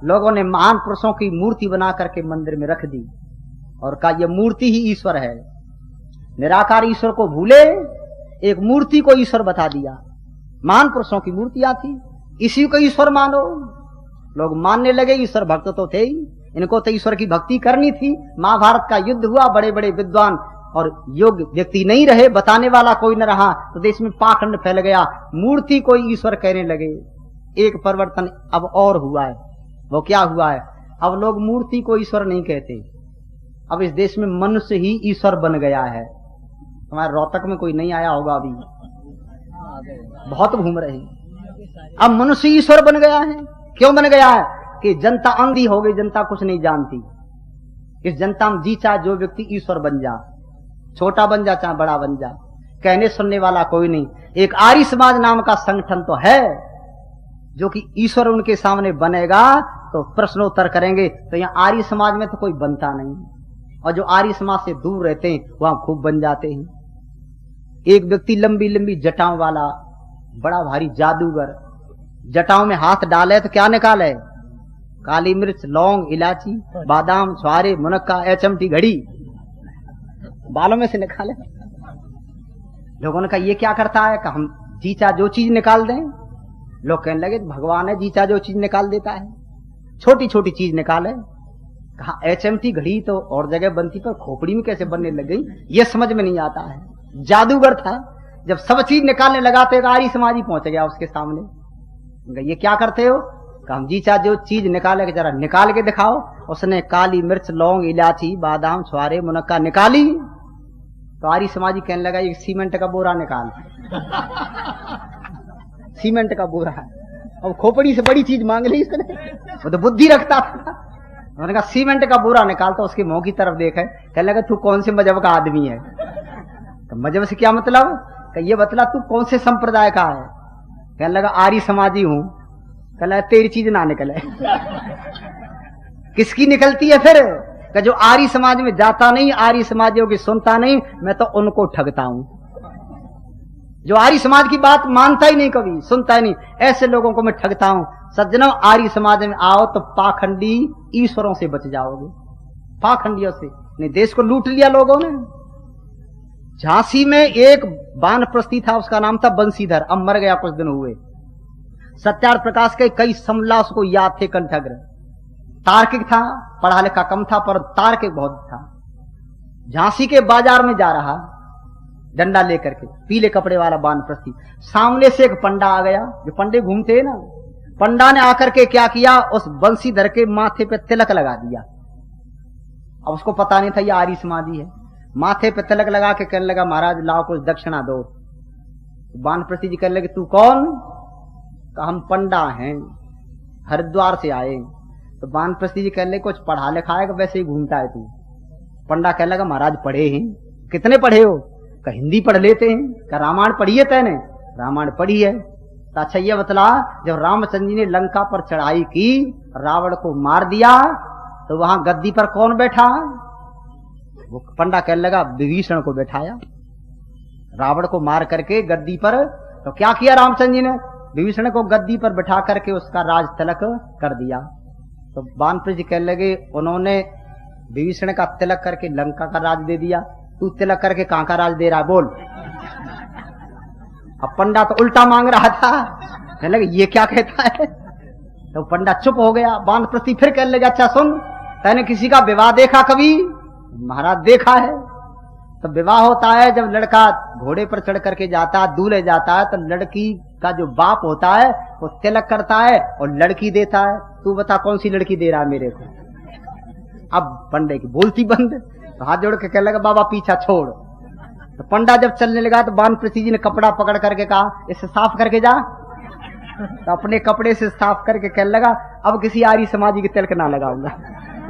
लोगों ने महान पुरुषों की मूर्ति बना करके मंदिर में रख दी, और कहा यह मूर्ति ही ईश्वर है। निराकार ईश्वर को भूले, एक मूर्ति को ईश्वर बता दिया। महान पुरुषों की मूर्तियां थी, इसी को ईश्वर मानो। लोग मानने लगे, ईश्वर भक्त तो थे ही, इनको तो ईश्वर की भक्ति करनी थी। महाभारत का युद्ध हुआ, बड़े बड़े विद्वान और योग्य व्यक्ति नहीं रहे, बताने वाला कोई न रहा, तो देश में पाखंड फैल गया। मूर्ति को ईश्वर कहने लगे। एक परिवर्तन अब और हुआ है। वो क्या हुआ है? अब लोग मूर्ति को ईश्वर नहीं कहते। अब इस देश में मनुष्य ही ईश्वर बन गया है। हमारे रोहतक में कोई नहीं आया होगा, अभी बहुत घूम रहे हैं। अब मनुष्य ईश्वर बन गया है। क्यों बन गया है? कि जनता अंधी हो गई, जनता कुछ नहीं जानती। इस जनता में जी चाहे जो व्यक्ति ईश्वर बन जा, छोटा बन जा चाहे बड़ा बन जा, कहने सुनने वाला कोई नहीं। एक आर्य समाज नाम का संगठन तो है, जो कि ईश्वर उनके सामने बनेगा तो प्रश्नोत्तर करेंगे। तो यहाँ आर्य समाज में तो कोई बनता नहीं, और जो आर्य समाज से दूर रहते हैं वहां खूब बन जाते हैं। एक व्यक्ति लंबी लंबी जटाओं वाला, बड़ा भारी जादूगर, जटाओं में हाथ डाले तो क्या निकाले? काली मिर्च, लौंग, इलायची, बादाम, छुआरे, मुनक्का, एचमटी, घड़ी बालों में से निकाले। लोगों ने कहा ये क्या करता है? कि हम जीचा जो चीज निकाल दें। लोग कहने लगे भगवान है, जीचा जो चीज निकाल देता है, छोटी छोटी चीज निकाले। कहा एचएमटी घड़ी तो और जगह बनती, पर खोपड़ी में कैसे बनने लग गई, ये समझ में नहीं आता है। जादूगर था, जब सब चीज निकालने लगा तो एक आर्य समाजी पहुंच गया उसके सामने। ये क्या करते हो? हम जीचा जो चीज निकाले के जरा निकाल के दिखाओ। उसने काली मिर्च, लौंग, इलायची, बादाम, छुआरे, मुनक्का निकाली। तो आर्य समाजी कहने लगा एक सीमेंट का बोरा निकाल। सीमेंट का बोरा है, अब खोपड़ी से बड़ी चीज मांग ली इसने। वो तो बुद्धि रखता था। उन्होंने कहा सीमेंट का बोरा निकाल। तो उसके मुंह की तरफ देखा, कहने लगा तू कौन से मजहब का आदमी है? तो मजहब से क्या मतलब? कि ये बतला तू कौन से संप्रदाय का है? कहने लगा आर्य समाजी हूं। कहला तेरी चीज ना निकले। किसकी निकलती है फिर? कि जो आर्य समाज में जाता नहीं, आर्य समाजियों की सुनता नहीं, मैं तो उनको ठगता हूं। जो आर्य समाज की बात मानता ही नहीं, कभी सुनता ही नहीं, ऐसे लोगों को मैं ठगता हूं। सज्जनों, आर्य समाज में आओ तो पाखंडी ईश्वरों से बच जाओगे, पाखंडियों से। नहीं, देश को लूट लिया लोगों ने। झांसी में एक वानप्रस्थी था, उसका नाम था बंशीधर, अब मर गया कुछ दिन हुए। सत्यार्थ प्रकाश के कई समला उसको याद थे कंठग्र। तार्किक था, पढ़ा लिखा कम था, पर तार्किक बहुत था। झांसी के बाजार में जा रहा डंडा लेकर के, पीले कपड़े वाला वानप्रस्थी। सामने से एक पंडा आ गया, जो पंडे घूमते हैं ना। पंडा ने आकर के क्या किया, उस बंशीधर के माथे पे तिलक लगा दिया। अब उसको पता नहीं था ये आर्य समाजी है। माथे पे तिलक लगा के कहने लगा महाराज लाओ कुछ दक्षिणा दो। वानप्रस्थी जी कहने लगे तू कौन? तो हम पंडा हैं, हरिद्वार से आए। तो वानप्रस्थी जी कहने लगे कुछ पढ़ा लिखा है कि वैसे ही घूमता है तू? पंडा कहने लगा महाराज पढ़े हैं। कितने पढ़े हो? का हिंदी पढ़ लेते हैं। का रामायण पढ़ी है तैने? रामायण पढ़ी है। तो अच्छा ये बतला, जब रामचंद्र जी ने लंका पर चढ़ाई की, रावण को मार दिया, तो वहां गद्दी पर कौन बैठा? वो पंडा कहने लगा विभीषण को बैठाया। रावण को मार करके गद्दी पर, तो क्या किया रामचंद्र जी ने? विभीषण को गद्दी पर बैठा करके उसका राज तिलक कर दिया। तो वानप्रस्थ जी कहने लगे उन्होंने विभीषण का तिलक करके लंका का राज दे दिया, तू तिलक करके कहां का राज दे रहा है बोल? अब पंडा तो उल्टा मांग रहा था, कहने लगे ये क्या कहता है? तो पंडा चुप हो गया। वानप्रस्थ फिर कहने लगे अच्छा सुन, तैने किसी का विवाह देखा कभी? महाराज देखा है। तो विवाह होता है जब लड़का घोड़े पर चढ़ करके जाता है, दूल्हे जाता है, तो लड़की का जो बाप होता है वो तिलक करता है और लड़की देता है। तू बता कौन सी लड़की दे रहा है मेरे को? अब पंडे की बोलती बंद, तो हाथ जोड़ के कहने लगा बाबा पीछा छोड़। तो पंडा जब चलने लगा तो वानप्रस्थ जी ने कपड़ा पकड़ करके कहा इसे साफ करके जा। तो अपने कपड़े से साफ करके कहने लगा अब किसी आर्य समाजी की तिलक ना लगाऊंगा,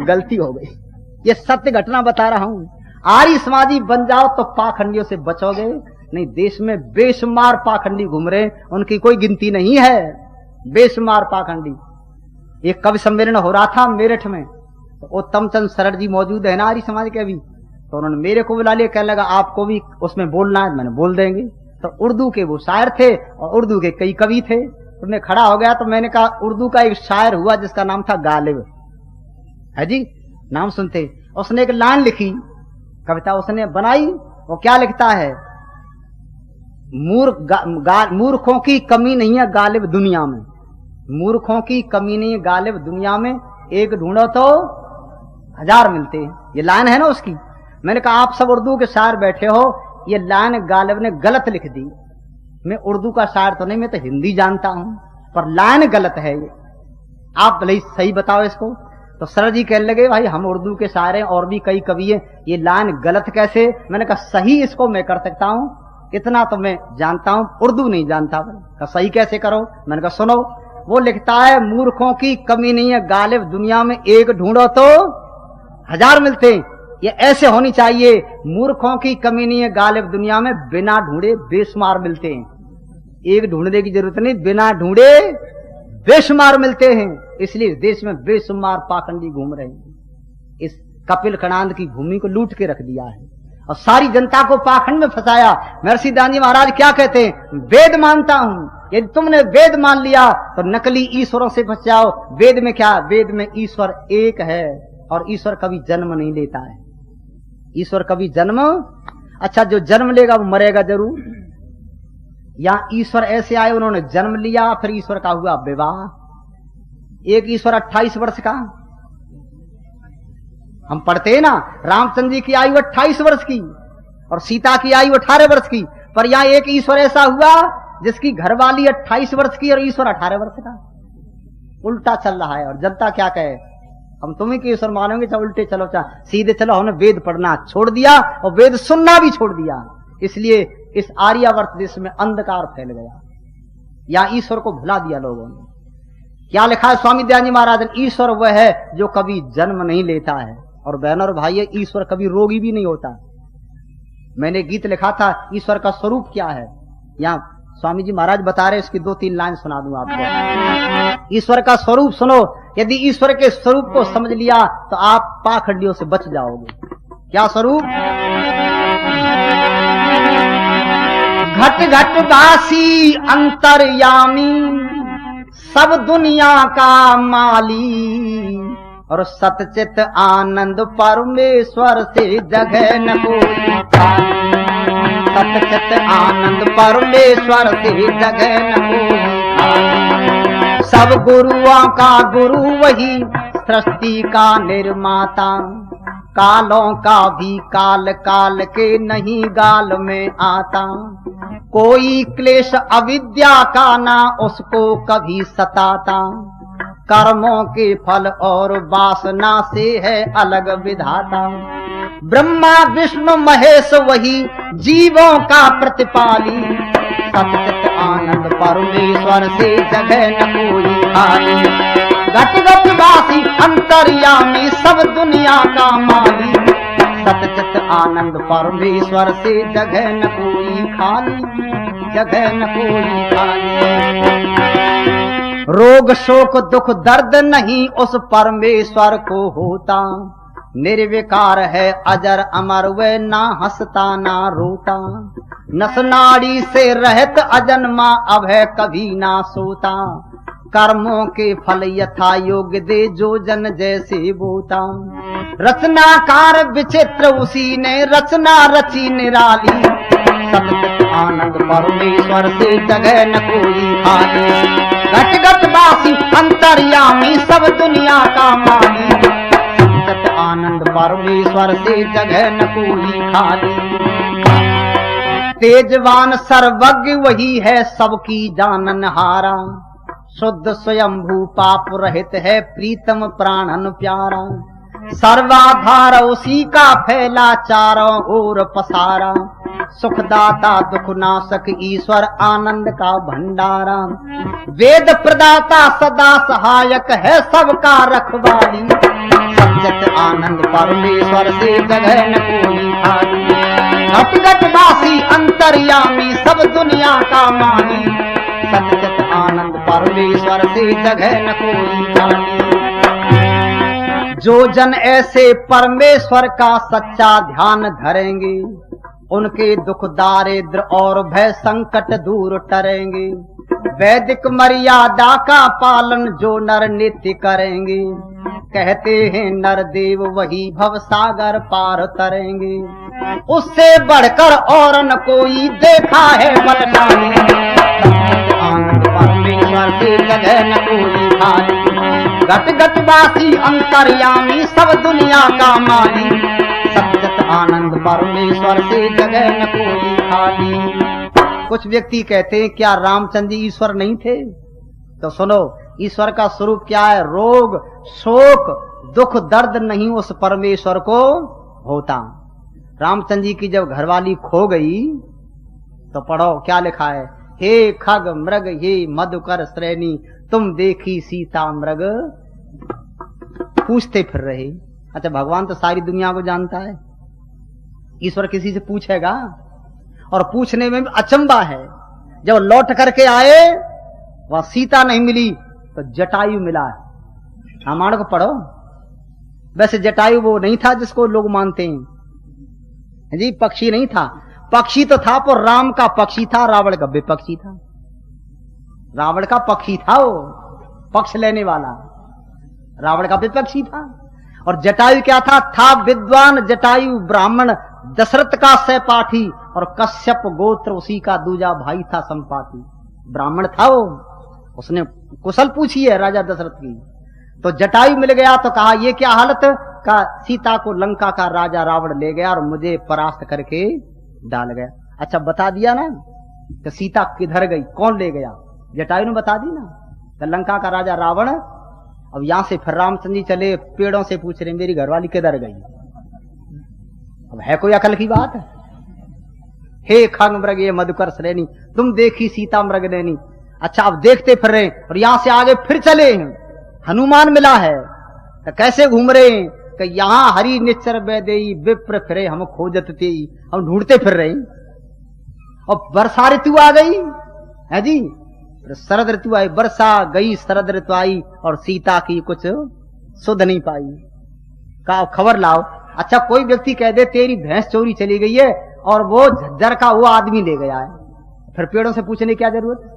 गलती हो गई। ये सत्य घटना बता रहा हूं। आर्य समाजी बन जाओ तो पाखंडियों से बचोगे। नहीं, देश में बेशुमार पाखंडी घूम रहे, उनकी कोई गिनती नहीं है। बेशुमार पाखंडी। एक कवि सम्मेलन हो रहा था मेरठ में, तो उत्तम चंद सरड़ जी मौजूद है ना आर्य समाज के अभी, तो उन्होंने मेरे को बुला लिया। कहने लगा आपको भी उसमें बोलना है। मैंने बोल देंगे। तो उर्दू के वो शायर थे और उर्दू के कई कवि थे। तो मैं खड़ा हो गया, तो मैंने कहा उर्दू का एक शायर हुआ जिसका नाम था गालिब, है जी, नाम सुनते। उसने एक लाइन लिखी, कविता उसने बनाई। वो क्या लिखता है? मूर्खों की कमी नहीं है गालिब दुनिया में, मूर्खों की कमी नहीं है गालिब दुनिया में, एक ढूंढो तो हजार मिलते हैं। ये लाइन है ना उसकी। मैंने कहा आप सब उर्दू के शायर बैठे हो, ये लाइन गालिब ने गलत लिख दी। मैं उर्दू का शायर तो नहीं, मैं तो हिंदी जानता हूं, पर लाइन गलत है ये, आप भले ही सही बताओ इसको। तो सर जी कहने लगे भाई हम उर्दू के शायर हैं और भी कई कवि हैं, ये लाइन गलत कैसे? मैंने कहा सही इसको मैं कर सकता हूं, इतना तो मैं जानता हूं, उर्दू नहीं जानता। कहा सही कैसे करो? मैंने कहा सुनो, वो लिखता है मूर्खों की कमी नहीं है गालिब, दुनिया में एक ढूंढो तो 1000 मिलते हैं। ये ऐसे होनी चाहिए, मूर्खों की कमी नहीं है गालिब, दुनिया में बिना ढूंढे बेशुमार मिलते हैं। एक ढूंढने की जरूरत नहीं, बिना ढूंढे बेशुमार मिलते हैं। इसलिए इस देश में बेशुमार पाखंडी घूम रहे हैं, इस कपिल कणांद की भूमि को लूट के रख दिया है और सारी जनता को पाखंड में फंसाया। महर्षि दानजी महाराज क्या कहते हैं? वेद मानता हूं, यदि तुमने वेद मान लिया तो नकली ईश्वरों से बच जाओ। वेद में क्या? वेद में ईश्वर एक है और ईश्वर कभी जन्म नहीं लेता है। ईश्वर कभी जन्म, अच्छा जो जन्म लेगा वो मरेगा जरूर। या ईश्वर ऐसे आए, उन्होंने जन्म लिया, फिर ईश्वर का हुआ विवाह। एक ईश्वर 28 वर्ष का, हम पढ़ते हैं ना, रामचंद्र जी की आयु 28 वर्ष की और सीता की आयु 18 वर्ष की, पर यहां एक ईश्वर ऐसा हुआ जिसकी घरवाली 28 वर्ष की और ईश्वर 18 वर्ष का। उल्टा चल रहा है और जनता क्या कहे? हम तुम्हें की ईश्वर मानोगे, चाहे उल्टे चलो चाहे सीधे चलो। हमने वेद पढ़ना छोड़ दिया और वेद सुनना भी छोड़ दिया, इसलिए इस आर्यावर्त देश में अंधकार फैल गया। या ईश्वर को भुला दिया लोगों ने। क्या लिखा है स्वामी दयानंद महाराज ने? ईश्वर वह है जो कभी जन्म नहीं लेता है। और बहनों और भाई, ईश्वर कभी रोगी भी नहीं होता। मैंने गीत लिखा था ईश्वर का स्वरूप क्या है, यहाँ स्वामी जी महाराज बता रहे, इसकी 2-3 लाइन सुना दूं आपको। ईश्वर का स्वरूप सुनो, यदि ईश्वर के स्वरूप को समझ लिया तो आप पाखंडियों से बच जाओगे। क्या स्वरूप? घट घट वासी अंतर्यामी, सब दुनिया का माली, और सतचित आनंद परमेश्वर से जगह न कोई खाली। सतचित आनंद परमेश्वर से जगह न कोई खाली। सब गुरुओं का गुरु वही, सृष्टि का निर्माता, कालों का भी काल काल के नहीं गाल में आता। कोई क्लेश अविद्या का ना उसको कभी सताता, कर्मों के फल और वासना से है अलग विधाता। ब्रह्मा विष्णु महेश वही जीवों का प्रतिपाली, सतचित आनंद परमेश्वर से जगह न कोई खाली। घट घट वासी अंतर्यामी, सब दुनिया का माली, सतचित आनंद परमेश्वर से जगह न कोई खाली, जगह न कोई खाली। रोग शोक दुख दर्द नहीं उस परमेश्वर को होता, निर्विकार है अजर अमर वे ना हंसता ना रोता। नस नाड़ी से रहत अजन्मा अब है कभी ना सोता, कर्मों के फल यथा योग्य दे जो जन जैसे बोता। रचनाकार विचित्र उसी ने रचना रची निराली, सतचित आनंद परमेश्वर से जगह न कोई खाली। घट घट वासी अंतर्यामी, सब दुनिया का माली, सतचित आनंद परमेश्वर से जगह न कोई खाली। तेजवान सर्वज्ञ वही है सबकी जाननहारा, शुद्ध स्वयंभू पाप रहित है प्रीतम प्राणन प्यारा। सर्वाधार उसी का फैला चारों ओर पसारा, सुखदाता दुख नाशक ईश्वर आनंद का भंडारा। वेद प्रदाता सदा सहायक है सबका रखवाली, सतचित आनंद परमेश्वर से जगह न कोई खाली। घट घट वासी अंतर्यामी, सब दुनिया का माली, सतचित आनंद परमेश्वर से जगह न कोई खाली। जो जन ऐसे परमेश्वर का सच्चा ध्यान धरेंगे, उनके दुख दारिद्र और भय संकट दूर टरेंगे। वैदिक मर्यादा का पालन जो नर नित्य करेंगे, कहते हैं नर देव वही भव सागर पार तरेंगे। उससे बढ़कर और न कोई देखा है बलशाली, आनंद परमेश्वर से जगह न कोई खाली। घट घट वासी अंतर्यामी, सब दुनिया का माली, सतचित आनंद परमेश्वर से जगह न कोई खाली। कुछ व्यक्ति कहते हैं क्या रामचंद्र जी ईश्वर नहीं थे? तो सुनो, ईश्वर का स्वरूप क्या है? रोग शोक दुख दर्द नहीं उस परमेश्वर को होता। रामचंद्र जी की जब घरवाली खो गई तो पढ़ो क्या लिखा है, हे खग मृग हे मधुकर श्रेणी तुम देखी सीता मृग। पूछते फिर रहे। अच्छा, भगवान तो सारी दुनिया को जानता है, ईश्वर किसी से पूछेगा? और पूछने में भी अचंबा है। जब लौट करके आए वहां सीता नहीं मिली तो जटायु मिला है। रामायण को पढ़ो। वैसे जटायु वो नहीं था जिसको लोग मानते हैं जी, पक्षी नहीं था। पक्षी तो था पर राम का पक्षी था, रावण का विपक्षी था। रावण का पक्षी था वो, पक्ष लेने वाला। रावण का विपक्षी था। और जटायु क्या था विद्वान जटायु ब्राह्मण, दशरथ का सहपाठी और कश्यप गोत्र उसी का दूजा भाई था संपाति। ब्राह्मण था वो। उसने कुशल पूछी है राजा दशरथ की। तो जटायु मिल गया तो कहा ये क्या हालत का, सीता को लंका का राजा रावण ले गया और मुझे परास्त करके डाल गया। अच्छा, बता दिया ना कि सीता किधर गई, कौन ले गया? जटायु ने बता दी ना। तो लंका का राजा रावण। अब यहां से फिर रामचंद्र जी चले, पेड़ों से पूछ रहे मेरी घरवाली किधर गई। अब है कोई अकल की बात? हे खग मृग ये मधुकर श्रेणी तुम देखी सीता मृग नैनी। अच्छा, अब देखते फिर रहे और यहां से आगे फिर चले। हनुमान मिला है तो कैसे घूम रहे हैं कि यहां हरि निश्चर वैदेही विप्र फिरे हम खोजत ते, हम ढूंढते फिर रहे। और वर्षा ऋतु आ गई है जी, शरद ऋतु आई, वर्षा गई शरद ऋतु आई और सीता की कुछ सुध नहीं पाई। का खबर लाओ। अच्छा, कोई व्यक्ति कह दे तेरी भैंस चोरी चली गई है और वो झज्जर का वो आदमी ले गया है, फिर पेड़ों से पूछने की क्या जरूरत?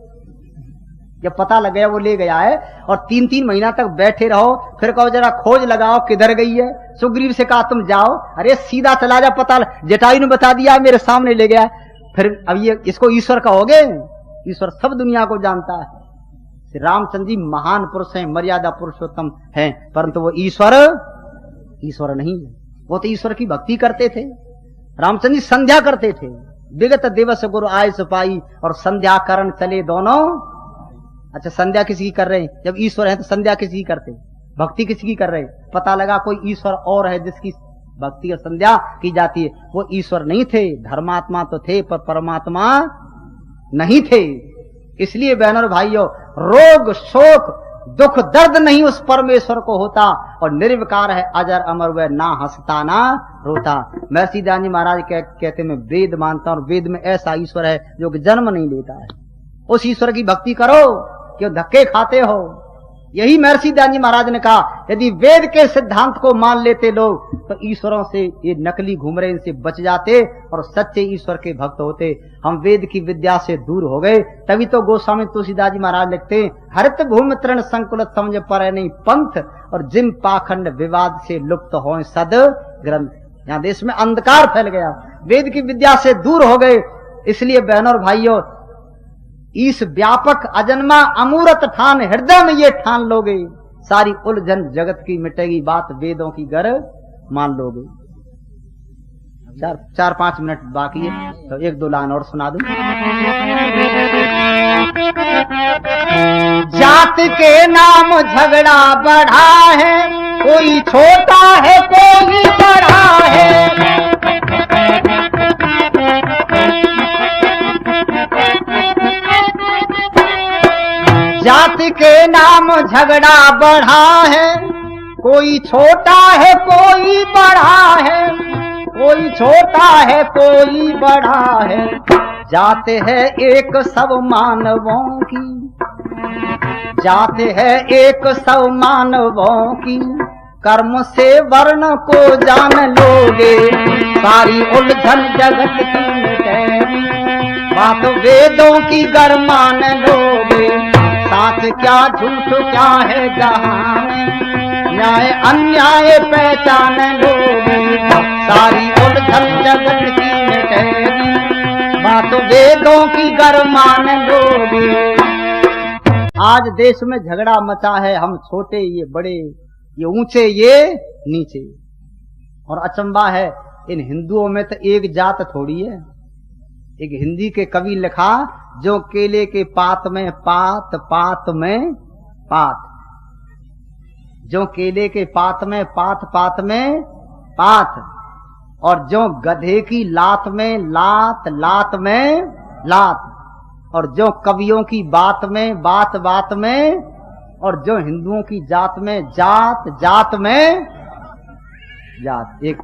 जब पता लग गया वो ले गया है और 3-3 महीना तक बैठे रहो, फिर कहो जरा खोज लगाओ किधर गई है। सुग्रीव से कहा तुम जाओ, अरे सीधा चला जा, पता जटायु ने बता दिया मेरे सामने ले गया। फिर अब ये इसको ईश्वर कहोगे? ईश्वर सब दुनिया को जानता है। रामचंद्र जी महान पुरुष हैं, मर्यादा पुरुषोत्तम हैं, परंतु वो ईश्वर नहीं है। वो तो ईश्वर की भक्ति करते थे। रामचंद्र जी संध्या करते थे। विगत दिवस गुरु आय सुपाई और संध्या करण चले दोनों। अच्छा, संध्या किसी की कर रहे हैं? जब ईश्वर है तो संध्या किसी की करते, भक्ति किसी की कर रहे? पता लगा कोई ईश्वर और है जिसकी भक्ति और संध्या की जाती है। वो ईश्वर नहीं थे, धर्मात्मा तो थे पर परमात्मा नहीं थे। इसलिए बहनों और भाइयों, रोग शोक दुख दर्द नहीं उस परमेश्वर को होता और निर्विकार है अजर अमर, वह ना हंसता ना रोता। महर्षि दयानंद जी महाराज कहते मैं वेद मानता हूं और वेद में ऐसा ईश्वर है जो कि जन्म नहीं लेता है। उस ईश्वर की भक्ति करो, क्यों धक्के खाते हो? यही महर्षि दयानंद जी महाराज ने कहा यदि वेद के सिद्धांत को मान लेते लोग तो ईश्वरों से, ये नकली घूम रहे इनसे बच जाते और सच्चे ईश्वर के भक्त होते। हम वेद की विद्या से दूर हो गए, तभी तो गोस्वामी तुलसीदास जी महाराज लिखते हरित भूमि तृण संकुलित समझ पर नहीं पंथ और जिम पाखंड विवाद से लुप्त हो सद ग्रंथ। यहाँ देश में अंधकार फैल गया, वेद की विद्या से दूर हो गए। इसलिए बहनों और भाइयों, इस व्यापक अजन्मा अमूर्त ठान हृदय में ये ठान लोगे, सारी उलझन जगत की मिटेगी, बात वेदों की गर मान लोगे। 4-5 मिनट बाकी है तो 1-2 लाइन और सुना दूं। जात के नाम झगड़ा बढ़ा है, कोई छोटा है कोई बड़ा है। जात के नाम झगड़ा बढ़ा है, कोई छोटा है कोई बड़ा है, कोई छोटा है कोई बड़ा है। जाते है एक सब मानवों की, जाते है एक सब मानवों की, कर्म से वर्ण को जान लोगे, सारी उलझन जगत की मिटेगी, बात वेदों की गर मान लोगे। साथ क्या झूठ क्या है जहां में, न्याय अन्याय पहचान लोगे, सारी उलझन जगत की मिटेगी, बात वेदों की गर मान लोगे। आज देश में झगड़ा मचा है, हम छोटे ये बड़े, ये ऊंचे ये नीचे। और अचंबा है इन हिंदुओं में तो एक जात थोड़ी है। एक हिंदी के कवि लिखा, जो केले के पात में पात, पात में पात, जो केले के पात में पात, पात में पात, और जो गधे की लात में लात, लात में लात, और जो कवियों की बात में बात, बात में, और जो हिंदुओं की जात में जात, जात में जात। एक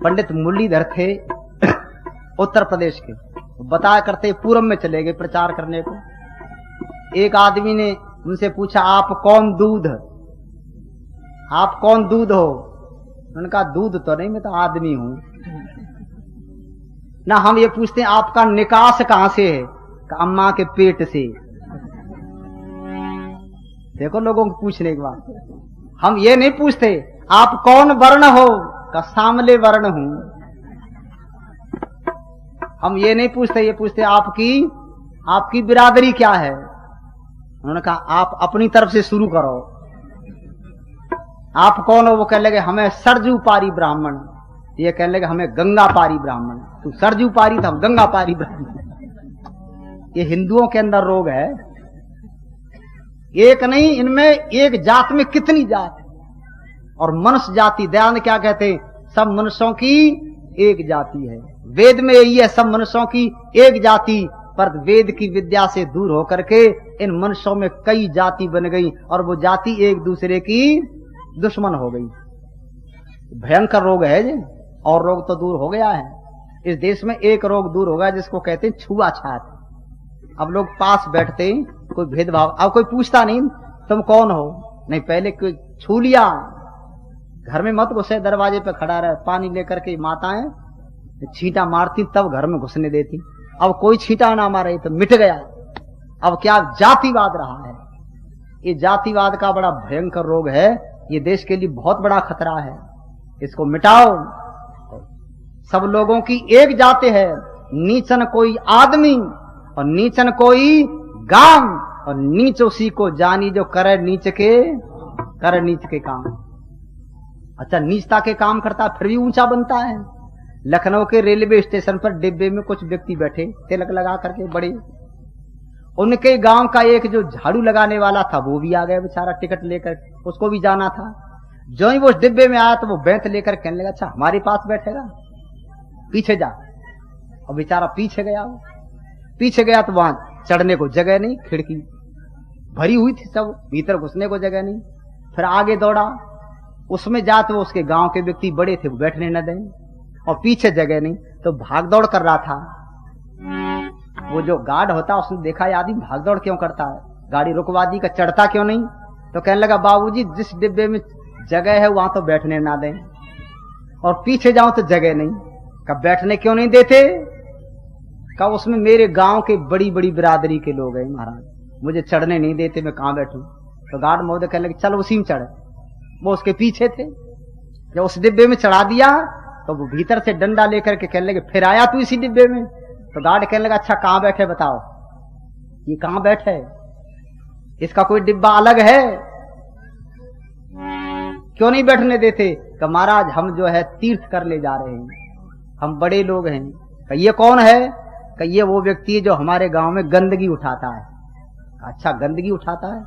पंडित मुरलीधर थे उत्तर प्रदेश के, बताया करते पूरब में चले गए प्रचार करने को। एक आदमी ने उनसे पूछा, आप कौन दूध, आप कौन दूध हो? उन्होंने कहा, दूध तो नहीं, मैं तो आदमी हूं ना। हम ये पूछते हैं आपका निकास कहां से है? अम्मा के पेट से। देखो लोगों को पूछने के बाद हम ये नहीं पूछते आप कौन वर्ण हो? का सामले वर्ण हूं। हम ये नहीं पूछते, ये पूछते आपकी बिरादरी क्या है? उन्होंने कहा आप अपनी तरफ से शुरू करो, आप कौन हो? वो कहने लगे हमें सरजू पारी ब्राह्मण। ये कहने लगे हमें गंगा पारी ब्राह्मण। तू सरजू पारी था, हम गंगा पारी ब्राह्मण। ये हिंदुओं के अंदर रोग है, एक नहीं, इनमें एक जात में कितनी जात है। और मनुष्य जाति, दयानंद क्या कहते हैं? सब मनुष्यों की एक जाति है। वेद में यही है, सब मनुष्यों की एक जाति, पर वेद की विद्या से दूर होकर के इन मनुष्यों में कई जाति बन गई और वो जाति एक दूसरे की दुश्मन हो गई। भयंकर रोग है जी। और रोग तो दूर हो गया है, इस देश में एक रोग दूर हो गया जिसको कहते हैं छुआछात। अब लोग पास बैठते, कोई भेदभाव, अब कोई पूछता नहीं तुम कौन हो, नहीं, पहले कोई छू लिया। घर में मत घुसे, दरवाजे पे खड़ा रहे, पानी लेकर के माताएं छींटा मारती तब घर में घुसने देती। अब कोई छींटा ना मारे तो मिट गया। अब क्या जातिवाद रहा है। ये जातिवाद का बड़ा भयंकर रोग है, ये देश के लिए बहुत बड़ा खतरा है, इसको मिटाओ। सब लोगों की एक जाति है, नीचन कोई आदमी और नीचन कोई गांव, और नीच उसी को जानी जो करे नीच के काम। अच्छा, नीचता के काम करता फिर भी ऊंचा बनता है। लखनऊ के रेलवे स्टेशन पर डिब्बे में कुछ व्यक्ति बैठे, तिलक लगा करके बड़े, उनके गांव का एक जो झाड़ू लगाने वाला था वो भी आ गया बेचारा टिकट लेकर, उसको भी जाना था। जो ही वो उस डिब्बे में आया तो वो बैंत लेकर कहने लगा, अच्छा हमारे पास बैठेगा, पीछे जा। और बेचारा पीछे गया तो वहां चढ़ने को जगह नहीं, खिड़की भरी हुई थी, सब भीतर घुसने को जगह नहीं। फिर आगे दौड़ा, उसमें जा तो उसके गांव के व्यक्ति बड़े थे, वो बैठने न दें, और पीछे जगह नहीं, तो भाग दौड़ कर रहा था। वो जो गार्ड होता उसने देखा ये आदमी भाग दौड़ क्यों करता है, गाड़ी रुकवा दी, का चढ़ता क्यों नहीं? तो कहने लगा, बाबूजी जिस डिब्बे में जगह है वहां तो बैठने ना दें, और पीछे जाऊं तो जगह नहीं। कब बैठने क्यों नहीं देते? कब उसमें मेरे गांव के बड़ी बड़ी बिरादरी के लोग हैं महाराज, मुझे चढ़ने नहीं देते, मैं कहां बैठूं? तो गार्ड महोदय कहने लगे, चल उसी में चढ़। वो उसके पीछे थे, जब उस डिब्बे में चढ़ा दिया तो वो भीतर से डंडा लेकर के कहने लगे, फिर आया तू इसी डिब्बे में? तो गार्ड कहने लगा, अच्छा कहां बैठे बताओ, ये कहां बैठे, इसका कोई डिब्बा अलग है, क्यों नहीं बैठने देते? कि महाराज हम जो है तीर्थ करने जा रहे हैं, हम बड़े लोग हैं। कि ये कौन है? कि ये वो व्यक्ति है जो हमारे गांव में गंदगी उठाता है। अच्छा गंदगी उठाता है,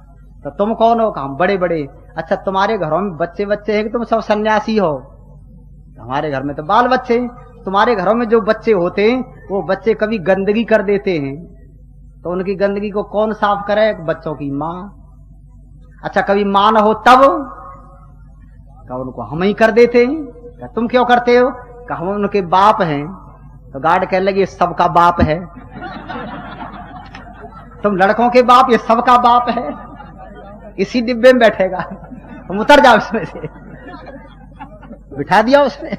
तो तुम कौन हो? हम बड़े बड़े। अच्छा तुम्हारे घरों में बच्चे हैं कि तुम सब सन्यासी हो? हमारे घर में तो बाल बच्चे। तुम्हारे घरों में जो बच्चे होते हैं वो बच्चे कभी गंदगी कर देते हैं, तो उनकी गंदगी को कौन साफ करे? बच्चों की माँ। अच्छा कभी माँ न हो तब उनको हम ही कर देते हैं। तुम क्यों करते हो? हम उनके बाप हैं। तो गार्ड कहने लगे, सबका बाप है, तुम लड़कों के बाप, ये सबका बाप है, इसी डिब्बे में बैठेगा, तुम उतर जाओ उसमें से। बिठा दिया उसने।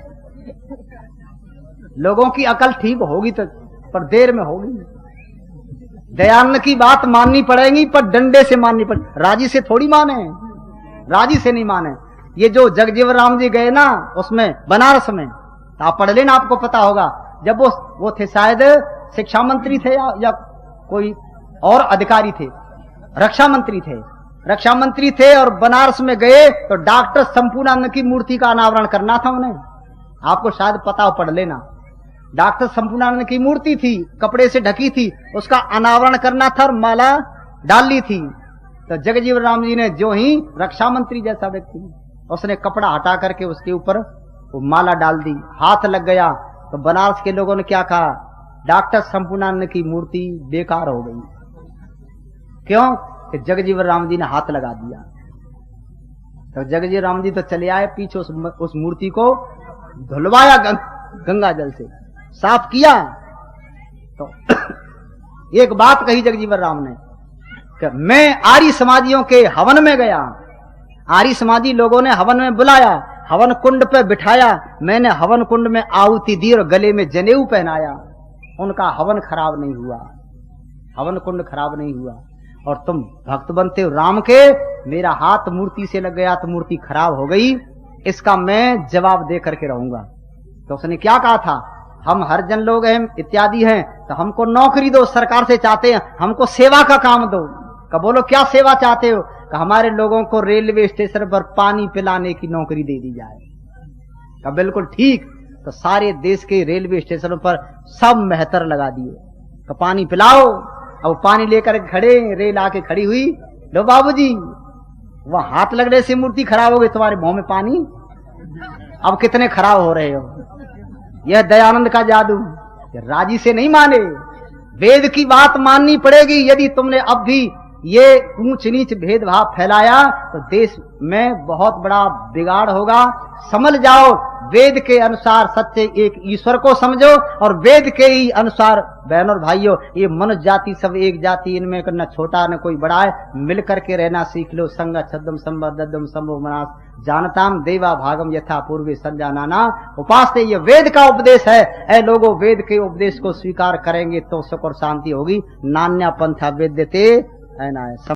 लोगों की अकल ठीक होगी तो, पर देर में होगी। दयानंद की बात माननी पड़ेगी, पर डंडे से माननी पड़ेगी, राजी से थोड़ी माने, राजी से नहीं माने। ये जो जगजीवन राम जी गए ना उसमें बनारस में, तो आप पढ़ लेना, आपको पता होगा। जब वो थे शायद शिक्षा मंत्री थे या कोई और अधिकारी थे, रक्षा मंत्री थे और बनारस में गए तो डॉक्टर संपूर्णानंद की मूर्ति का अनावरण करना था उन्हें। आपको शायद पता हो, पढ़ लेना। डॉक्टर संपूर्णानंद की मूर्ति थी, कपड़े से ढकी थी, उसका अनावरण करना था और माला डालनी थी। तो जगजीवन राम जी ने जो ही रक्षा मंत्री जैसा व्यक्ति, उसने कपड़ा हटा करके उसके ऊपर वो माला डाल दी, हाथ लग गया। तो बनारस के लोगों ने क्या कहा, डॉक्टर संपूर्णानंद की मूर्ति बेकार हो गई। क्यों? कि जगजीवन राम जी ने हाथ लगा दिया। तो जगजीवन राम जी तो चले आए पीछे, उस मूर्ति को धुलवाया गंगा जल से, साफ किया। तो एक बात कही जगजीवन राम ने कि मैं आर्य समाजियों के हवन में गया, आर्य समाजी लोगों ने हवन में बुलाया, हवन कुंड पे बिठाया, मैंने हवन कुंड में आहुति दी और गले में जनेऊ पहनाया, उनका हवन खराब नहीं हुआ, हवन कुंड खराब नहीं हुआ। और तुम भक्त बनते हो राम के, मेरा हाथ मूर्ति से लग गया तो मूर्ति खराब हो गई, इसका मैं जवाब दे करके रहूंगा। तो उसने क्या कहा था, हम हरिजन लोग हैं इत्यादि हैं, तो हमको नौकरी दो, सरकार से चाहते हैं हमको सेवा का काम दो। का बोलो क्या सेवा चाहते हो? कि हमारे लोगों को रेलवे स्टेशन पर पानी पिलाने की नौकरी दे दी जाए। का बिल्कुल ठीक। तो सारे देश के रेलवे स्टेशनों पर सब मेहतर लगा दिए, तो पानी पिलाओ। अब पानी लेकर खड़े, रेल आके खड़ी हुई, लो बाबूजी, वह हाथ लगने से मूर्ति खराब हो गई, तुम्हारे मुंह में पानी। अब कितने खराब हो रहे हो। यह दयानंद का जादू, राजी से नहीं माने, वेद की बात माननी पड़ेगी। यदि तुमने अब भी ये ऊंच नीच भेदभाव फैलाया तो देश में बहुत बड़ा बिगाड़ होगा। समझ जाओ, वेद के अनुसार सच्चे एक ईश्वर को समझो, और वेद के ही अनुसार बहनों और भाइयों, ये मनुष्य जाति सब एक जाति, इनमें न छोटा न कोई बड़ा है, मिल करके रहना सीख लो। संग छद्दम संबद्धम संभव मनास जानताम देवा भागम यथा पूर्वे संजानाना उपासते। ये वेद का उपदेश है। ऐ लोगों, वेद के उपदेश को स्वीकार करेंगे तो सुख और शांति होगी। नान्या पंथा वेद्यते है ना।